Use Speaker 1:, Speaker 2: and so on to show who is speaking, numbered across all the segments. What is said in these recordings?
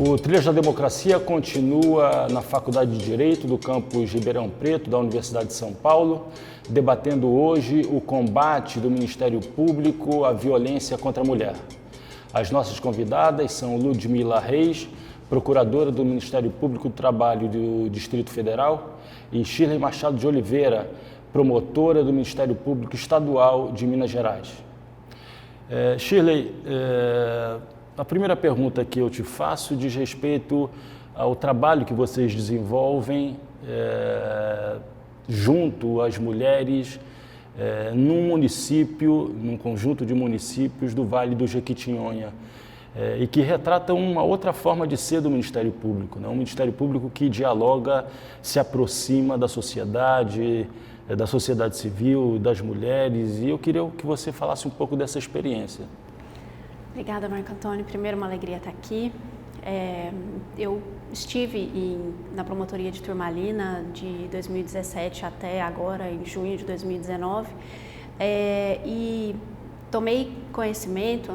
Speaker 1: O Trilhas da Democracia continua na Faculdade de Direito do campus Ribeirão Preto, da Universidade de São Paulo, debatendo hoje o combate do Ministério Público à violência contra a mulher. As nossas convidadas são Ludmila Reis, procuradora do Ministério Público do Trabalho do Distrito Federal, e Shirley Machado de Oliveira, promotora do Ministério Público Estadual de Minas Gerais. Shirley, a primeira pergunta que eu te faço diz respeito ao trabalho que vocês desenvolvem junto às mulheres num município, num conjunto de municípios do Vale do Jequitinhonha, e que retrata uma outra forma de ser do Ministério Público, né? Um Ministério Público que dialoga, se aproxima da sociedade civil, das mulheres, e eu queria que você falasse um pouco dessa experiência.
Speaker 2: Obrigada, Marco Antônio. Primeiro, uma alegria estar aqui. Eu estive na promotoria de Turmalina de 2017 até agora, em junho de 2019, e tomei conhecimento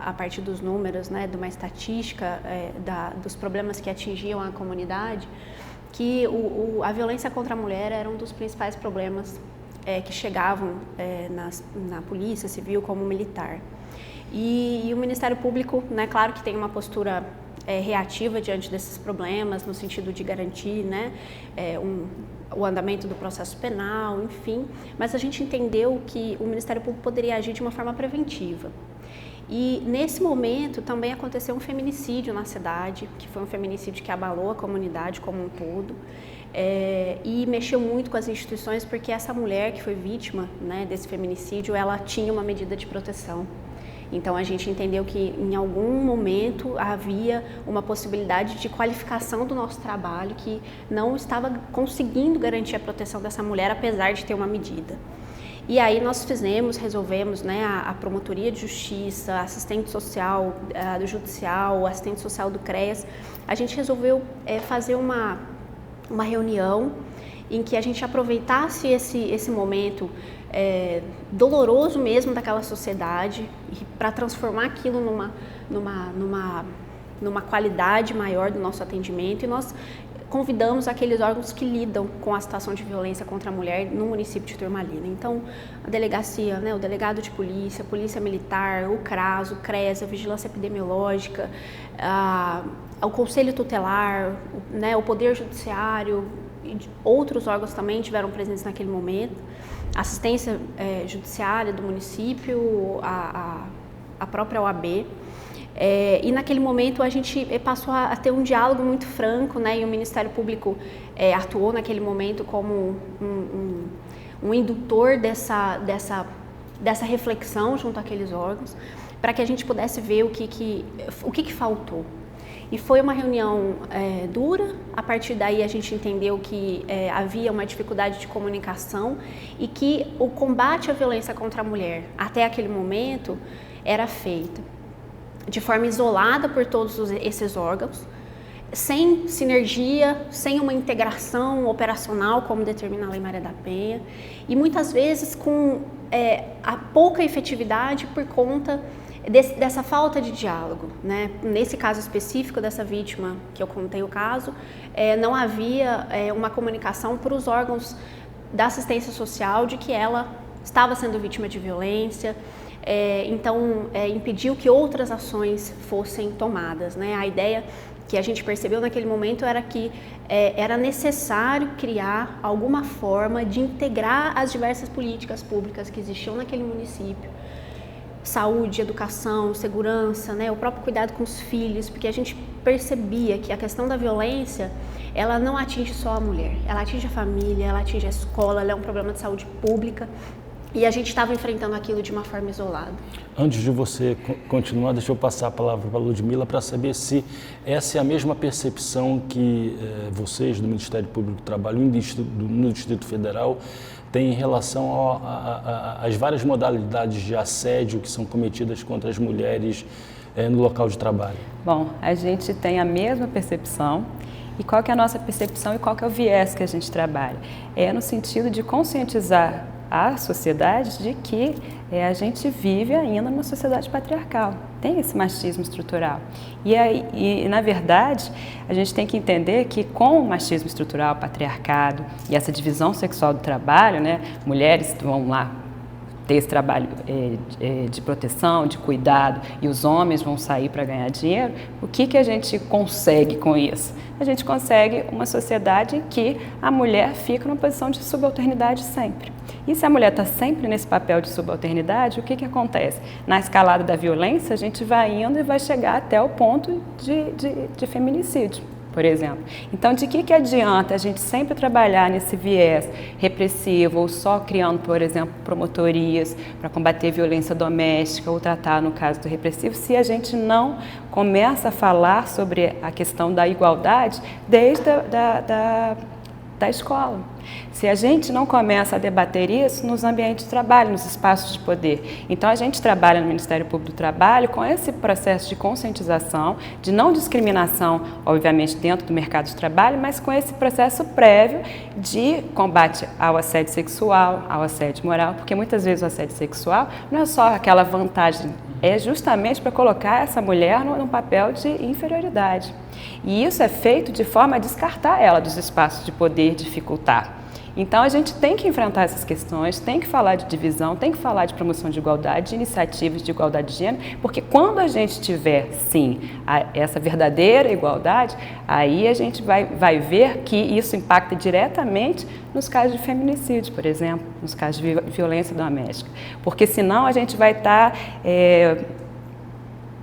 Speaker 2: a partir dos números, né, de uma estatística dos problemas que atingiam a comunidade, que a violência contra a mulher era um dos principais problemas que chegavam na polícia civil como militar. E o Ministério Público, né, claro que tem uma postura reativa diante desses problemas, no sentido de garantir, né, o andamento do processo penal, enfim, mas a gente entendeu que o Ministério Público poderia agir de uma forma preventiva. E nesse momento também aconteceu um feminicídio na cidade, que foi um feminicídio que abalou a comunidade como um todo, e mexeu muito com as instituições, porque essa mulher que foi vítima, né, desse feminicídio, ela tinha uma medida de proteção. Então a gente entendeu que em algum momento havia uma possibilidade de qualificação do nosso trabalho que não estava conseguindo garantir a proteção dessa mulher, apesar de ter uma medida. E aí nós resolvemos, né, a promotoria de justiça, assistente social do judicial, assistente social do CREAS, a gente resolveu fazer uma reunião em que a gente aproveitasse esse momento doloroso mesmo daquela sociedade para transformar aquilo numa qualidade maior do nosso atendimento, e nós convidamos aqueles órgãos que lidam com a situação de violência contra a mulher no município de Turmalina. Então, a delegacia, né, o delegado de polícia, polícia militar, o CRAS, o CREAS, a vigilância epidemiológica, o conselho tutelar, né, o poder judiciário e outros órgãos também tiveram presentes naquele momento, assistência judiciária do município, a própria OAB. E naquele momento a gente passou a ter um diálogo muito franco, né, e o Ministério Público atuou naquele momento como um indutor dessa reflexão junto àqueles órgãos, para que a gente pudesse ver o que faltou. E foi uma reunião dura. A partir daí a gente entendeu que havia uma dificuldade de comunicação e que o combate à violência contra a mulher, até aquele momento, era feito de forma isolada por todos esses órgãos, sem sinergia, sem uma integração operacional, como determina a Lei Maria da Penha, e muitas vezes com a pouca efetividade por conta dessa falta de diálogo, né? Nesse caso específico dessa vítima, que eu contei o caso, não havia uma comunicação para os órgãos da assistência social de que ela estava sendo vítima de violência, então impediu que outras ações fossem tomadas, né? A ideia que a gente percebeu naquele momento era que era necessário criar alguma forma de integrar as diversas políticas públicas que existiam naquele município, saúde, educação, segurança, né, o próprio cuidado com os filhos, porque a gente percebia que a questão da violência, ela não atinge só a mulher, ela atinge a família, ela atinge a escola, ela é um problema de saúde pública, e a gente estava enfrentando aquilo de uma forma isolada. Antes de você continuar, deixa eu passar a palavra para a Ludmila para saber se essa é a mesma percepção que vocês do Ministério Público do Trabalho no Distrito Federal têm em relação às várias modalidades de assédio que são cometidas contra as mulheres no local de trabalho.
Speaker 3: Bom, a gente tem a mesma percepção. E qual que é a nossa percepção e qual que é o viés que a gente trabalha? É no sentido de conscientizar à sociedade de que a gente vive ainda numa sociedade patriarcal, tem esse machismo estrutural. E, na verdade, a gente tem que entender que com o machismo estrutural, patriarcado e essa divisão sexual do trabalho, né, mulheres vão lá ter esse trabalho de proteção, de cuidado, e os homens vão sair para ganhar dinheiro, o que a gente consegue com isso? A gente consegue uma sociedade em que a mulher fica numa posição de subalternidade sempre. E se a mulher está sempre nesse papel de subalternidade, o que acontece? Na escalada da violência, a gente vai indo e vai chegar até o ponto de feminicídio, por exemplo. Então, de que adianta a gente sempre trabalhar nesse viés repressivo ou só criando, por exemplo, promotorias para combater violência doméstica ou tratar, no caso do repressivo, se a gente não começa a falar sobre a questão da igualdade desde da escola? Se a gente não começa a debater isso nos ambientes de trabalho, nos espaços de poder. Então, a gente trabalha no Ministério Público do Trabalho com esse processo de conscientização, de não discriminação, obviamente, dentro do mercado de trabalho, mas com esse processo prévio de combate ao assédio sexual, ao assédio moral, porque muitas vezes o assédio sexual não é só aquela vantagem, é justamente para colocar essa mulher num papel de inferioridade. E isso é feito de forma a descartar ela dos espaços de poder, dificultar. Então, a gente tem que enfrentar essas questões, tem que falar de divisão, tem que falar de promoção de igualdade, de iniciativas de igualdade de gênero, porque quando a gente tiver, sim, essa verdadeira igualdade, aí a gente vai ver que isso impacta diretamente nos casos de feminicídio, por exemplo, nos casos de violência doméstica. Porque senão a gente vai estar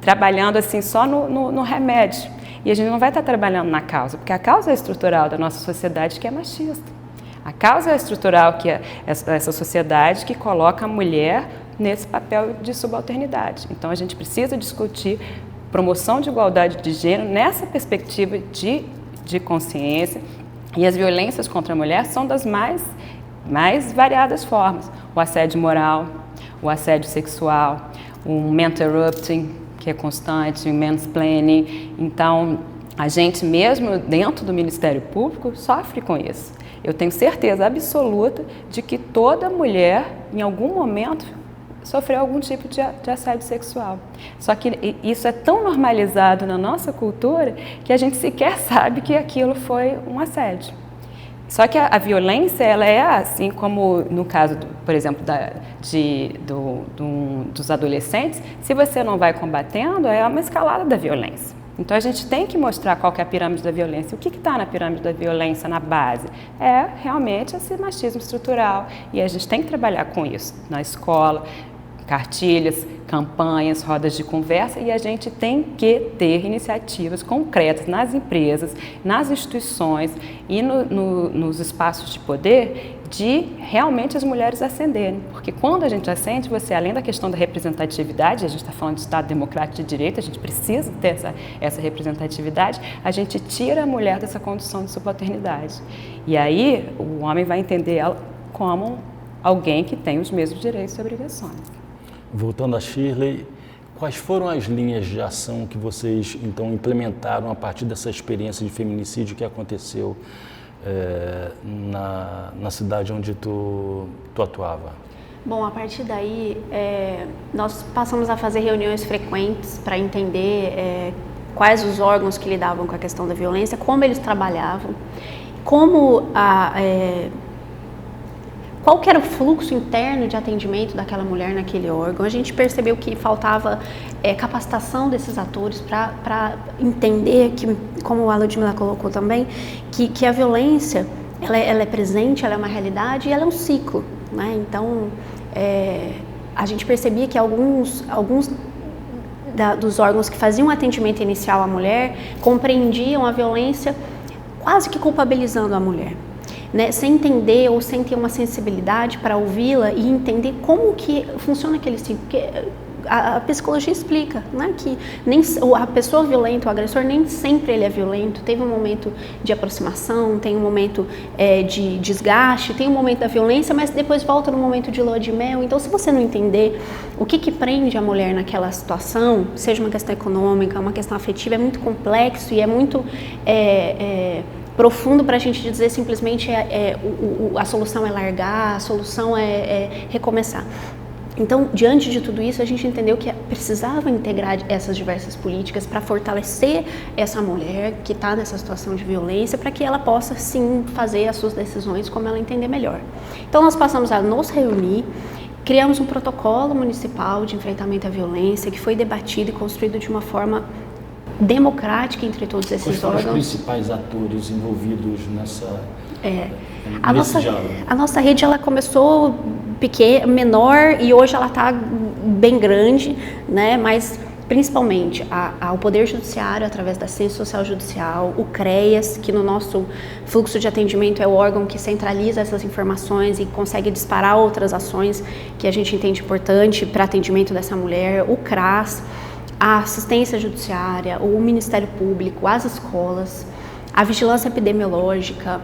Speaker 3: trabalhando assim só no remédio. E a gente não vai estar trabalhando na causa, porque a causa estrutural da nossa sociedade que é machista. A causa estrutural que é essa sociedade que coloca a mulher nesse papel de subalternidade. Então, a gente precisa discutir promoção de igualdade de gênero nessa perspectiva de consciência. E as violências contra a mulher são das mais variadas formas. O assédio moral, o assédio sexual, o man-interrupting, que é constante, o mansplaining. Então, a gente mesmo dentro do Ministério Público sofre com isso. Eu tenho certeza absoluta de que toda mulher, em algum momento, sofreu algum tipo de assédio sexual. Só que isso é tão normalizado na nossa cultura que a gente sequer sabe que aquilo foi um assédio. Só que a violência, ela é assim como no caso, por exemplo, dos adolescentes, se você não vai combatendo, é uma escalada da violência. Então, a gente tem que mostrar qual que é a pirâmide da violência. O que está na pirâmide da violência, na base? É realmente esse machismo estrutural. E a gente tem que trabalhar com isso na escola, cartilhas, campanhas, rodas de conversa, e a gente tem que ter iniciativas concretas nas empresas, nas instituições e nos espaços de poder de realmente as mulheres ascenderem. Porque quando a gente ascende, você, além da questão da representatividade, a gente está falando de Estado democrático de direito, a gente precisa ter essa representatividade, a gente tira a mulher dessa condição de subalternidade. E aí o homem vai entender ela como alguém que tem os mesmos direitos e obrigações.
Speaker 1: Voltando a Shirley, quais foram as linhas de ação que vocês então implementaram a partir dessa experiência de feminicídio que aconteceu na cidade onde tu atuava?
Speaker 2: Bom, a partir daí, nós passamos a fazer reuniões frequentes para entender quais os órgãos que lidavam com a questão da violência, como eles trabalhavam, qual que era o fluxo interno de atendimento daquela mulher naquele órgão. A gente percebeu que faltava capacitação desses atores para entender, que, como a Ludmila colocou também, que a violência ela é presente, ela é uma realidade e ela é um ciclo, né? Então, a gente percebia que alguns dos órgãos que faziam atendimento inicial à mulher compreendiam a violência quase que culpabilizando a mulher. Né, sem entender ou sem ter uma sensibilidade para ouvi-la e entender como que funciona aquele ciclo, porque a psicologia explica, né, que a pessoa violenta, o agressor, nem sempre ele é violento, teve um momento de aproximação, tem um momento de desgaste, tem um momento da violência, mas depois volta no momento de lua de mel. Então, se você não entender o que prende a mulher naquela situação, seja uma questão econômica, uma questão afetiva, é muito complexo e é muito profundo para a gente dizer simplesmente a solução é largar, a solução é recomeçar. Então, diante de tudo isso, a gente entendeu que precisava integrar essas diversas políticas para fortalecer essa mulher que está nessa situação de violência, para que ela possa, sim, fazer as suas decisões como ela entender melhor. Então, nós passamos a nos reunir, criamos um protocolo municipal de enfrentamento à violência, que foi debatido e construído de uma forma democrática entre todos esses órgãos.
Speaker 1: Quais foram os principais atores envolvidos nesse diálogo?
Speaker 2: A nossa rede, ela começou pequena, menor, e hoje ela está bem grande, né? Mas principalmente ao Poder Judiciário, através da Assistência Social Judicial, o CREAS, que no nosso fluxo de atendimento é o órgão que centraliza essas informações e consegue disparar outras ações que a gente entende importante para atendimento dessa mulher, o CRAS, a Assistência Judiciária, o Ministério Público, as escolas, a Vigilância Epidemiológica,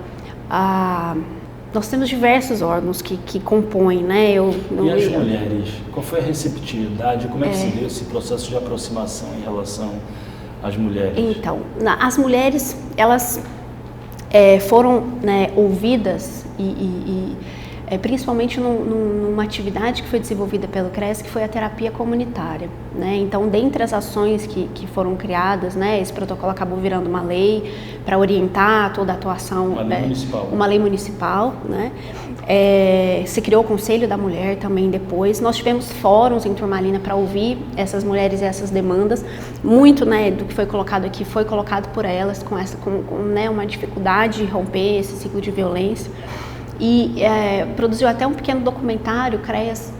Speaker 2: nós temos diversos órgãos que compõem, né?
Speaker 1: E as mulheres? Qual foi a receptividade? Como é que se deu esse processo de aproximação em relação às mulheres?
Speaker 2: Então, as mulheres, elas foram, né, ouvidas principalmente numa atividade que foi desenvolvida pelo CREAS, que foi a terapia comunitária, né? Então, dentre as ações que foram criadas, né, esse protocolo acabou virando uma lei para orientar toda a atuação. Uma lei municipal, né? Se criou o Conselho da Mulher também depois. Nós tivemos fóruns em Turmalina para ouvir essas mulheres e essas demandas. Muito, né, do que foi colocado aqui foi colocado por elas com né, uma dificuldade de romper esse ciclo de violência. E produziu até um pequeno documentário, CREAS,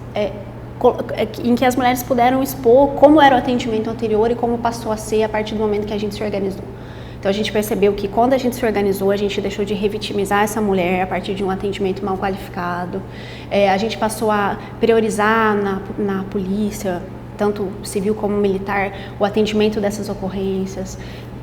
Speaker 2: em que as mulheres puderam expor como era o atendimento anterior e como passou a ser a partir do momento que a gente se organizou. Então a gente percebeu que quando a gente se organizou, a gente deixou de revitimizar essa mulher a partir de um atendimento mal qualificado. A gente passou a priorizar na polícia, tanto civil como militar, o atendimento dessas ocorrências.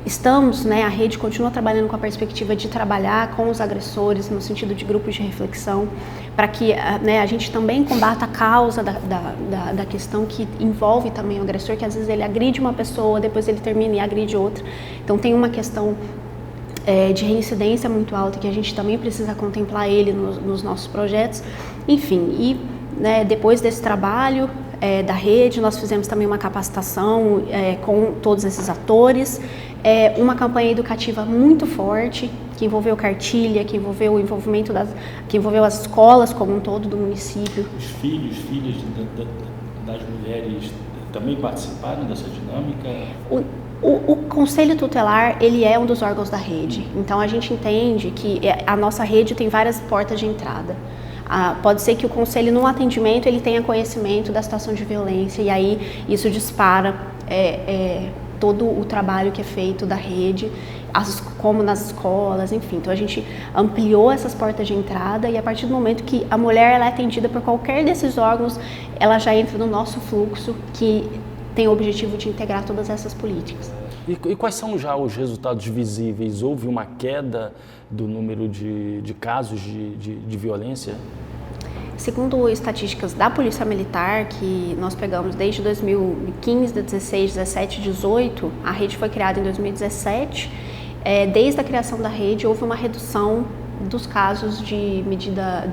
Speaker 2: Estamos, né, a rede continua trabalhando com a perspectiva de trabalhar com os agressores no sentido de grupos de reflexão, para que, né, a gente também combata a causa da questão que envolve também o agressor, que às vezes ele agride uma pessoa, depois ele termina e agride outra. Então tem uma questão de reincidência muito alta que a gente também precisa contemplar ele nos nossos projetos. Enfim, né, depois desse trabalho da rede, nós fizemos também uma capacitação com todos esses atores, uma campanha educativa muito forte, que envolveu cartilha, que envolveu o envolvimento que envolveu as escolas como um todo do município.
Speaker 1: Os filhas das mulheres também participaram dessa dinâmica?
Speaker 2: O Conselho Tutelar, ele é um dos órgãos da rede, então a gente entende que a nossa rede tem várias portas de entrada. Pode ser que o conselho, no atendimento, ele tenha conhecimento da situação de violência, e aí isso dispara todo o trabalho que é feito da rede, como nas escolas, enfim. Então a gente ampliou essas portas de entrada, e a partir do momento que a mulher ela é atendida por qualquer desses órgãos, ela já entra no nosso fluxo, que tem o objetivo de integrar todas essas políticas.
Speaker 1: E quais são já os resultados visíveis? Houve uma queda do número de casos de violência?
Speaker 2: Segundo estatísticas da Polícia Militar, que nós pegamos desde 2015, 16, 17, 18, a rede foi criada em 2017. Desde a criação da rede, houve uma redução dos casos de medida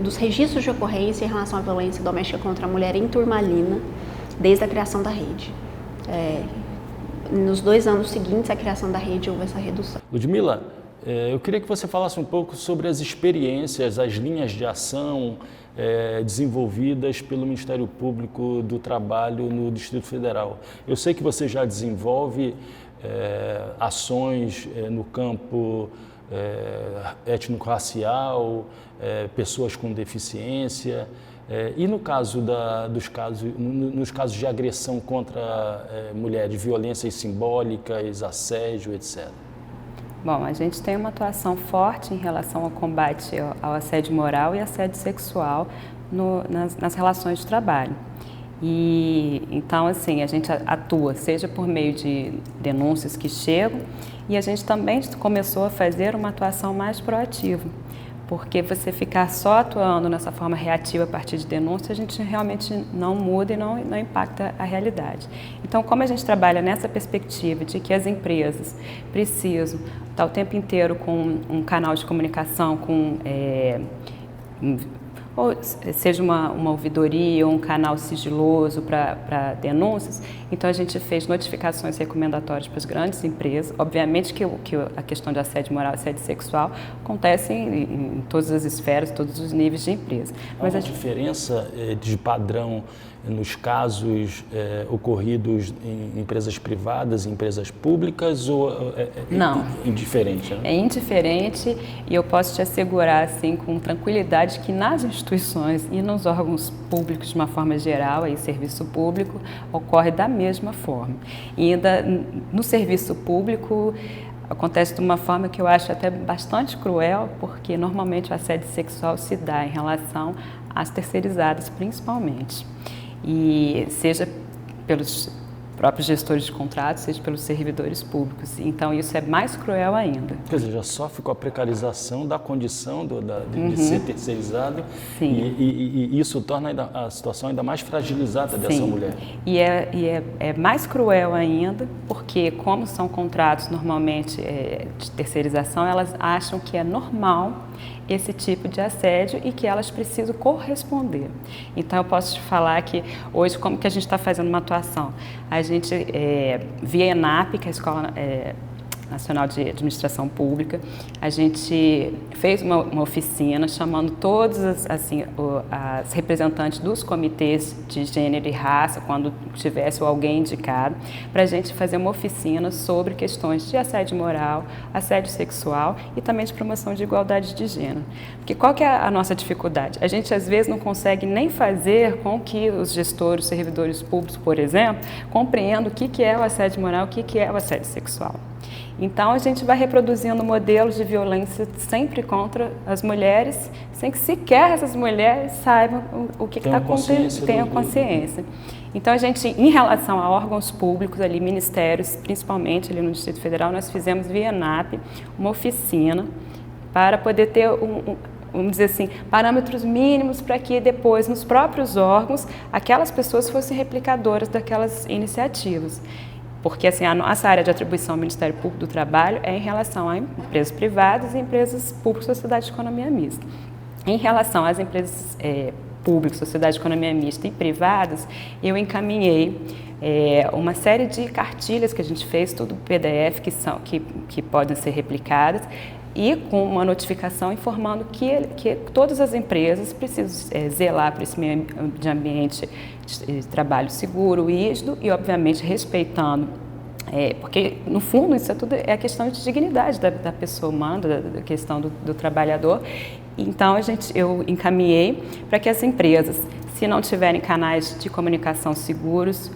Speaker 2: dos registros de ocorrência em relação à violência doméstica contra a mulher em Turmalina, desde a criação da rede. Nos 2 anos seguintes à criação da rede, houve essa redução.
Speaker 1: Ludmila, eu queria que você falasse um pouco sobre as experiências, as linhas de ação desenvolvidas pelo Ministério Público do Trabalho no Distrito Federal. Eu sei que você já desenvolve ações no campo étnico-racial, pessoas com deficiência, e no caso nos casos de agressão contra mulheres, violências simbólicas, assédio, etc.
Speaker 3: Bom, a gente tem uma atuação forte em relação ao combate ao assédio moral e assédio sexual nas relações de trabalho. E então, assim, a gente atua, seja por meio de denúncias que chegam, e a gente também começou a fazer uma atuação mais proativa, porque você ficar só atuando nessa forma reativa a partir de denúncia, a gente realmente não muda e não impacta a realidade. Então, como a gente trabalha nessa perspectiva de que as empresas precisam estar o tempo inteiro com um canal de comunicação, ou seja uma ouvidoria ou um canal sigiloso para denúncias, então a gente fez notificações recomendatórias para as grandes empresas. Obviamente que a questão de assédio moral e assédio sexual acontece em todas as esferas, todos os níveis de empresa.
Speaker 1: Mas a diferença de padrão nos casos ocorridos em empresas privadas, em empresas públicas, ou
Speaker 3: não,
Speaker 1: indiferente? Né?
Speaker 3: É indiferente, e eu posso te assegurar assim, com tranquilidade que nas instituições e nos órgãos públicos de uma forma geral, aí serviço público, ocorre da mesma forma. E ainda no serviço público acontece de uma forma que eu acho até bastante cruel, porque normalmente o assédio sexual se dá em relação às terceirizadas principalmente. E seja pelos próprios gestores de contratos, seja pelos servidores públicos. Então, isso é mais cruel ainda.
Speaker 1: Quer dizer, já sofre com a precarização da condição de ser terceirizado.
Speaker 3: Sim.
Speaker 1: E isso torna a situação ainda mais fragilizada dessa mulher.
Speaker 3: E é mais cruel ainda, porque como são contratos normalmente de terceirização, elas acham que é normal esse tipo de assédio e que elas precisam corresponder. Então, eu posso te falar que hoje, como que a gente está fazendo uma atuação? A gente, via ENAP, que é a Escola Nacional de Administração Pública, a gente fez uma oficina chamando todos as representantes dos comitês de gênero e raça, quando tivesse alguém indicado, para a gente fazer uma oficina sobre questões de assédio moral, assédio sexual e também de promoção de igualdade de gênero. Porque qual que é a nossa dificuldade? A gente às vezes não consegue nem fazer com que os gestores, os servidores públicos, por exemplo, compreendam o que é o assédio moral, o que é o assédio sexual. Então, a gente vai reproduzindo modelos de violência sempre contra as mulheres, sem que sequer essas mulheres saibam o que está acontecendo, tenham consciência. Então, a gente, em relação a órgãos públicos, ali, ministérios, principalmente ali no Distrito Federal, nós fizemos via ENAP uma oficina para poder ter vamos dizer assim, parâmetros mínimos para que depois, nos próprios órgãos, aquelas pessoas fossem replicadoras daquelas iniciativas. Porque assim, a nossa área de atribuição ao Ministério Público do Trabalho é em relação a empresas privadas e empresas públicas, sociedade de economia mista. Em relação às empresas públicas, sociedade de economia mista e privadas, eu encaminhei uma série de cartilhas que a gente fez, tudo PDF, que podem ser replicadas, e com uma notificação informando que todas as empresas precisam zelar por esse meio de ambiente de trabalho seguro, rígido e, obviamente, respeitando, porque, no fundo, isso tudo é questão de dignidade da pessoa humana, da questão do trabalhador. Então, eu encaminhei para que as empresas, se não tiverem canais de comunicação seguros,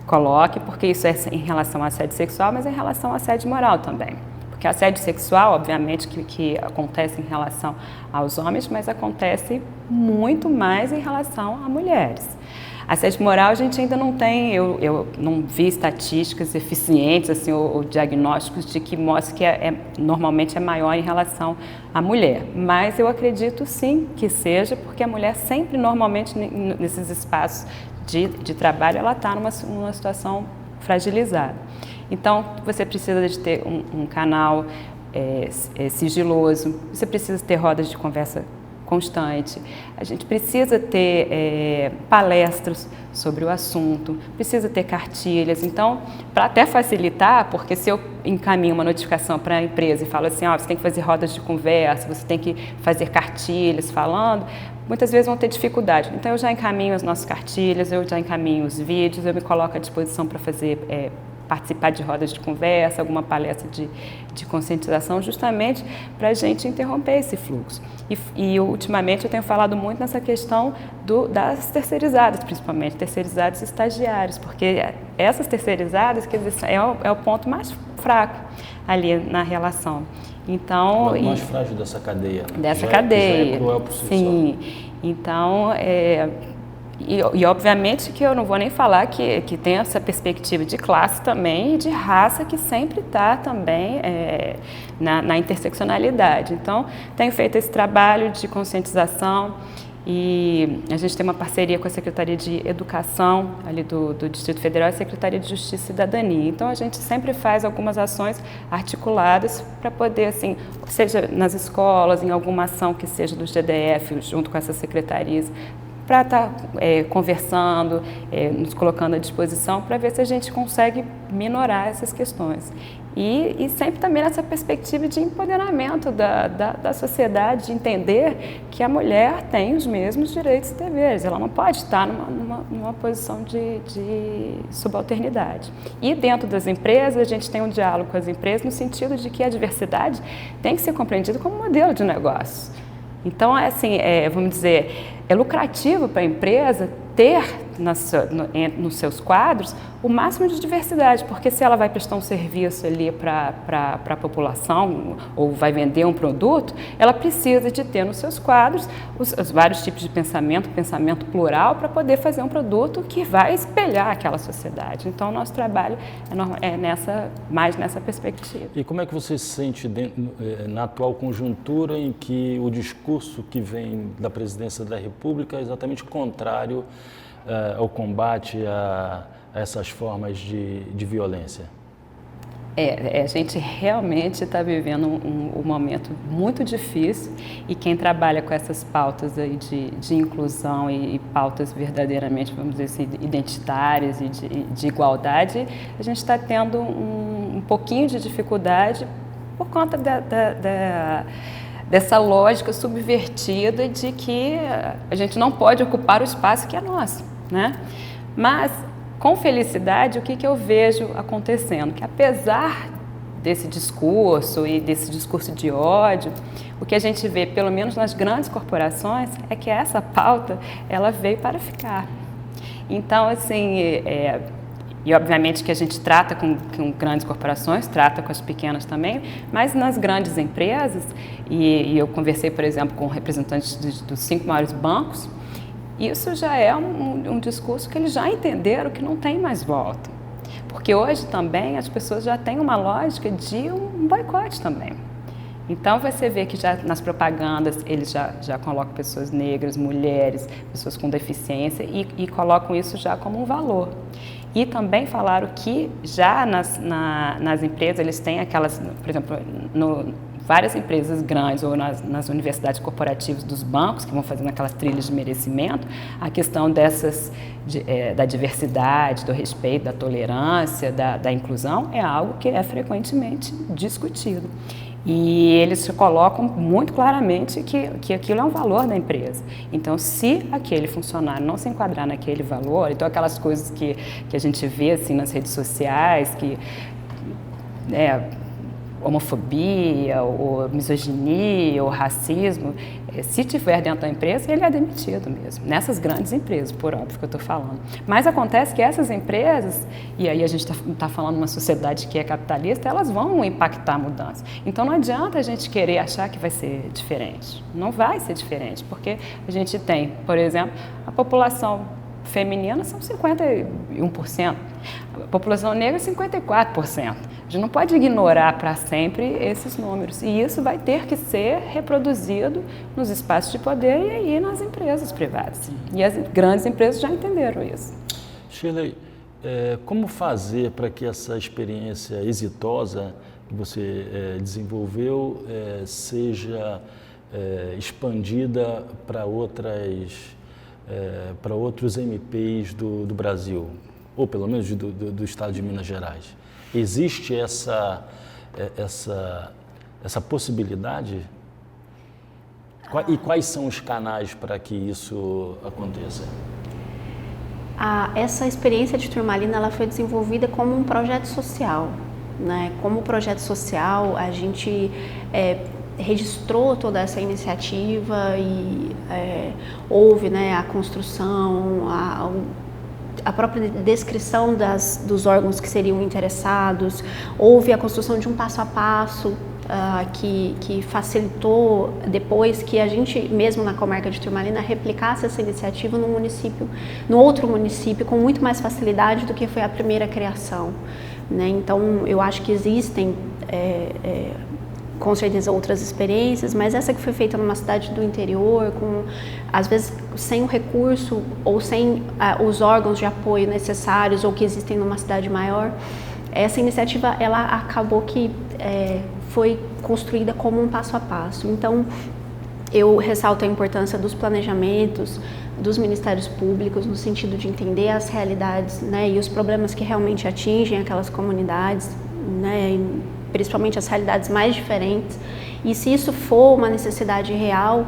Speaker 3: coloquem, porque isso é em relação ao assédio sexual, mas é em relação ao assédio moral também. Porque assédio sexual, obviamente, que acontece em relação aos homens, mas acontece muito mais em relação a mulheres. Assédio moral a gente ainda não tem, eu não vi estatísticas eficientes assim, ou diagnósticos de que mostrem que normalmente é maior em relação à mulher. Mas eu acredito sim que seja, porque a mulher sempre, normalmente, nesses espaços de trabalho, ela está numa situação fragilizada. Então, você precisa de ter um canal sigiloso, você precisa ter rodas de conversa constante, a gente precisa ter palestras sobre o assunto, precisa ter cartilhas. Então, para até facilitar, porque se eu encaminho uma notificação para a empresa e falo assim, você tem que fazer rodas de conversa, você tem que fazer cartilhas falando, muitas vezes vão ter dificuldade. Então, eu já encaminho as nossas cartilhas, eu já encaminho os vídeos, eu me coloco à disposição para fazer participar de rodas de conversa, alguma palestra de conscientização, justamente para a gente interromper esse fluxo. E ultimamente eu tenho falado muito nessa questão das terceirizadas, principalmente terceirizados estagiários, porque essas terceirizadas, quer dizer, é o ponto mais fraco ali na relação. Então,
Speaker 1: o mais frágil dessa cadeia.
Speaker 3: Dessa cadeia.
Speaker 1: Já é cruel por si
Speaker 3: sim. Só. Então, E obviamente que eu não vou nem falar que tem essa perspectiva de classe também e de raça que sempre está também na interseccionalidade. Então, tenho feito esse trabalho de conscientização e a gente tem uma parceria com a Secretaria de Educação ali do Distrito Federal e a Secretaria de Justiça e Cidadania. Então, a gente sempre faz algumas ações articuladas para poder, assim, seja nas escolas, em alguma ação que seja do GDF, junto com essas secretarias, para estar conversando, nos colocando à disposição para ver se a gente consegue minorar essas questões. E sempre também nessa perspectiva de empoderamento da sociedade, de entender que a mulher tem os mesmos direitos e deveres, ela não pode estar numa posição de subalternidade. E dentro das empresas, a gente tem um diálogo com as empresas no sentido de que a diversidade tem que ser compreendida como modelo de negócio. Então, assim, vamos dizer, é lucrativo para a empresa ter nos seus quadros o máximo de diversidade, porque se ela vai prestar um serviço ali para a população ou vai vender um produto, ela precisa de ter nos seus quadros os vários tipos de pensamento plural, para poder fazer um produto que vai espelhar aquela sociedade. Então, o nosso trabalho é mais nessa perspectiva.
Speaker 1: E como é que você se sente na atual conjuntura em que o discurso que vem da presidência da República é exatamente contrário ao combate a essas formas de violência?
Speaker 3: A gente realmente está vivendo um momento muito difícil e quem trabalha com essas pautas aí de inclusão e pautas verdadeiramente, vamos dizer assim, identitárias e de igualdade, a gente está tendo um pouquinho de dificuldade por conta dessa lógica subvertida de que a gente não pode ocupar o espaço que é nosso, né? Mas, com felicidade, o que eu vejo acontecendo? Que apesar desse discurso e desse discurso de ódio, o que a gente vê, pelo menos nas grandes corporações, é que essa pauta, ela veio para ficar. Então, assim, e obviamente que a gente trata com grandes corporações, trata com as pequenas também, mas nas grandes empresas, e eu conversei, por exemplo, com representantes dos 5 maiores bancos, isso já é um discurso que eles já entenderam que não tem mais volta. Porque hoje também as pessoas já têm uma lógica de um boicote também. Então você vê que já nas propagandas eles já colocam pessoas negras, mulheres, pessoas com deficiência e colocam isso já como um valor. E também falaram que já nas empresas eles têm aquelas, por exemplo, várias empresas grandes ou nas universidades corporativas dos bancos, que vão fazendo aquelas trilhas de merecimento, a questão da diversidade, do respeito, da tolerância, da inclusão, é algo que é frequentemente discutido. E eles colocam muito claramente que aquilo é um valor da empresa. Então, se aquele funcionário não se enquadrar naquele valor, então aquelas coisas que a gente vê assim, nas redes sociais, que homofobia, ou misoginia, ou racismo, se tiver dentro da empresa, ele é demitido mesmo, nessas grandes empresas, por óbvio que eu estou falando. Mas acontece que essas empresas, e aí a gente está falando de uma sociedade que é capitalista, elas vão impactar a mudança. Então não adianta a gente querer achar que vai ser diferente. Não vai ser diferente, porque a gente tem, por exemplo, a população feminina são 51%, a população negra 54%. A gente não pode ignorar para sempre esses números e isso vai ter que ser reproduzido nos espaços de poder e aí nas empresas privadas. E as grandes empresas já entenderam isso.
Speaker 1: Shirley, como fazer para que essa experiência exitosa que você desenvolveu seja expandida para outros MPs do Brasil, ou pelo menos do estado de Minas Gerais? Existe essa possibilidade? E quais são os canais para que isso aconteça?
Speaker 2: Essa experiência de Turmalina ela foi desenvolvida como um projeto social, né? Como projeto social, a gente registrou toda essa iniciativa e houve, né, a construção, a própria descrição dos órgãos que seriam interessados, houve a construção de um passo a passo que facilitou depois que a gente, mesmo na comarca de Turmalina, replicasse essa iniciativa no outro município com muito mais facilidade do que foi a primeira criação, né? Então, eu acho que existem com certeza outras experiências, mas essa que foi feita numa cidade do interior, às vezes sem o recurso ou sem os órgãos de apoio necessários ou que existem numa cidade maior, essa iniciativa ela acabou que foi construída como um passo a passo. Então, eu ressalto a importância dos planejamentos dos ministérios públicos no sentido de entender as realidades, né, e os problemas que realmente atingem aquelas comunidades, né, principalmente as realidades mais diferentes. E se isso for uma necessidade real,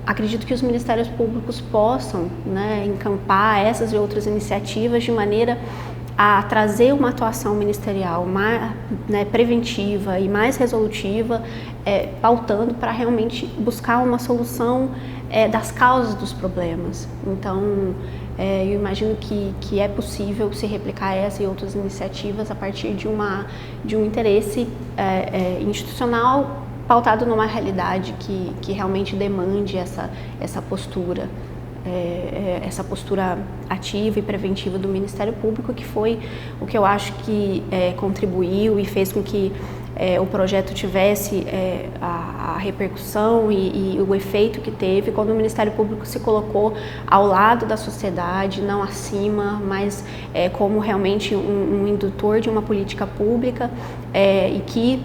Speaker 2: acredito que os ministérios públicos possam, né, encampar essas e outras iniciativas de maneira a trazer uma atuação ministerial mais, né, preventiva e mais resolutiva, pautando para realmente buscar uma solução das causas dos problemas. Então, eu imagino que é possível se replicar essa e outras iniciativas a partir de um interesse institucional pautado numa realidade que realmente demande essa postura. Essa postura ativa e preventiva do Ministério Público, que foi o que eu acho que contribuiu e fez com que o projeto tivesse a repercussão e o efeito que teve quando o Ministério Público se colocou ao lado da sociedade, não acima, mas como realmente um indutor de uma política pública e que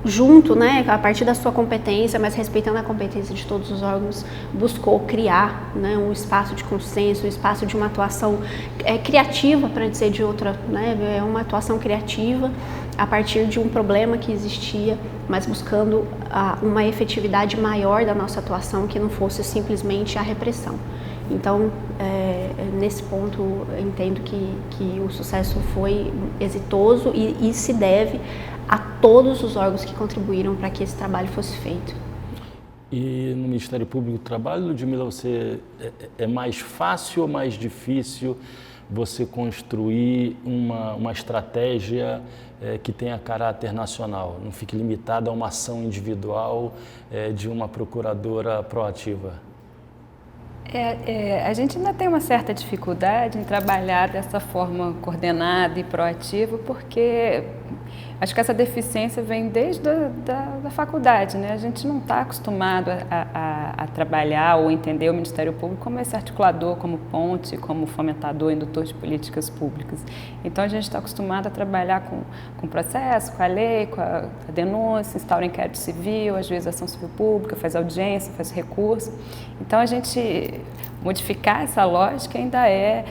Speaker 2: junto, né, a partir da sua competência, mas respeitando a competência de todos os órgãos, buscou criar, né, um espaço de consenso, um espaço de uma atuação criativa, para dizer de outra, né, uma atuação criativa a partir de um problema que existia, mas buscando uma efetividade maior da nossa atuação, que não fosse simplesmente a repressão. Então, nesse ponto, eu entendo que o sucesso foi exitoso e se deve a todos os órgãos que contribuíram para que esse trabalho fosse feito.
Speaker 1: E no Ministério Público do Trabalho, Ludmila, é mais fácil ou mais difícil você construir uma estratégia que tenha caráter nacional, não fique limitada a uma ação individual de uma procuradora proativa?
Speaker 3: A gente ainda tem uma certa dificuldade em trabalhar dessa forma coordenada e proativa, porque acho que essa deficiência vem desde da faculdade, né? A gente não está acostumado a trabalhar ou entender o Ministério Público como esse articulador, como ponte, como fomentador, indutor de políticas públicas. Então, a gente está acostumado a trabalhar com o processo, com a lei, com a denúncia, instaura inquérito civil, ajuização civil pública, faz audiência, faz recurso. Então, a gente modificar essa lógica ainda é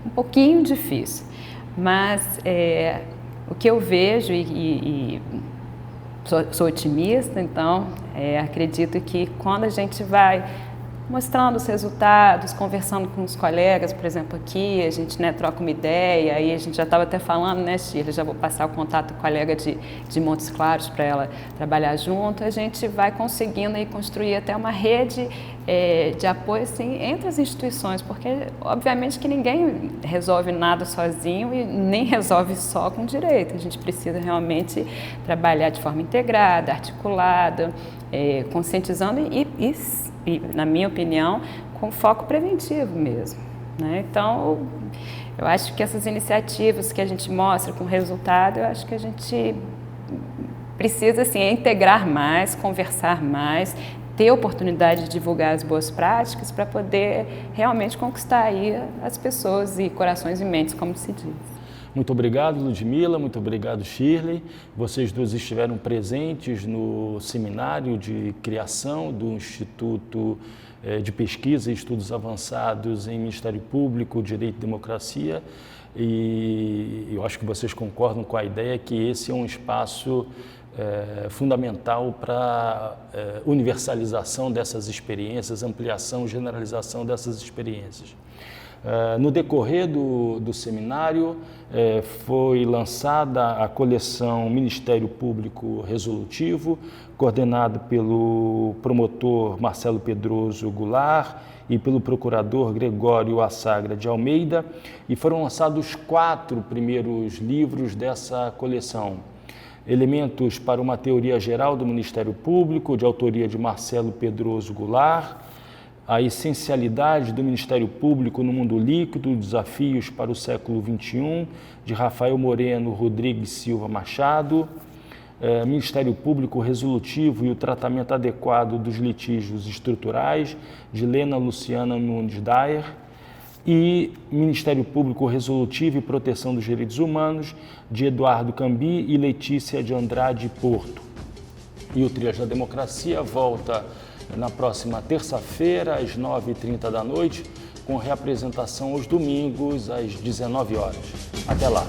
Speaker 3: um pouquinho difícil, mas o que eu vejo e sou otimista, então acredito que quando a gente vai mostrando os resultados, conversando com os colegas, por exemplo, aqui, a gente troca uma ideia, aí a gente já estava até falando, né, Shirley, já vou passar o contato com a colega de Montes Claros para ela trabalhar junto, a gente vai conseguindo aí construir até uma rede de apoio assim, entre as instituições, porque obviamente que ninguém resolve nada sozinho e nem resolve só com direito, a gente precisa realmente trabalhar de forma integrada, articulada, conscientizando e, na minha opinião, com foco preventivo mesmo, né? Então, eu acho que essas iniciativas que a gente mostra com resultado, eu acho que a gente precisa assim, integrar mais, conversar mais, ter oportunidade de divulgar as boas práticas para poder realmente conquistar aí as pessoas e corações e mentes, como se diz.
Speaker 1: Muito obrigado, Ludmila, muito obrigado, Shirley. Vocês duas estiveram presentes no seminário de criação do Instituto de Pesquisa e Estudos Avançados em Ministério Público, Direito e Democracia, e eu acho que vocês concordam com a ideia que esse é um espaço fundamental para universalização dessas experiências, ampliação, generalização dessas experiências. No decorrer do seminário, foi lançada a coleção Ministério Público Resolutivo, coordenado pelo promotor Marcelo Pedroso Goulart e pelo procurador Gregório Assagra de Almeida, e foram lançados 4 primeiros livros dessa coleção. Elementos para uma teoria geral do Ministério Público, de autoria de Marcelo Pedroso Goulart. A essencialidade do Ministério Público no mundo líquido, desafios para o século XXI, de Rafael Moreno Rodrigues Silva Machado. Ministério Público Resolutivo e o tratamento adequado dos litígios estruturais, de Lena Luciana Nunes Dayer. E Ministério Público Resolutivo e Proteção dos Direitos Humanos, de Eduardo Cambi e Letícia de Andrade Porto. E o Trilhas da Democracia volta na próxima terça-feira, às 9h30 da noite, com reapresentação aos domingos, às 19 horas. Até lá!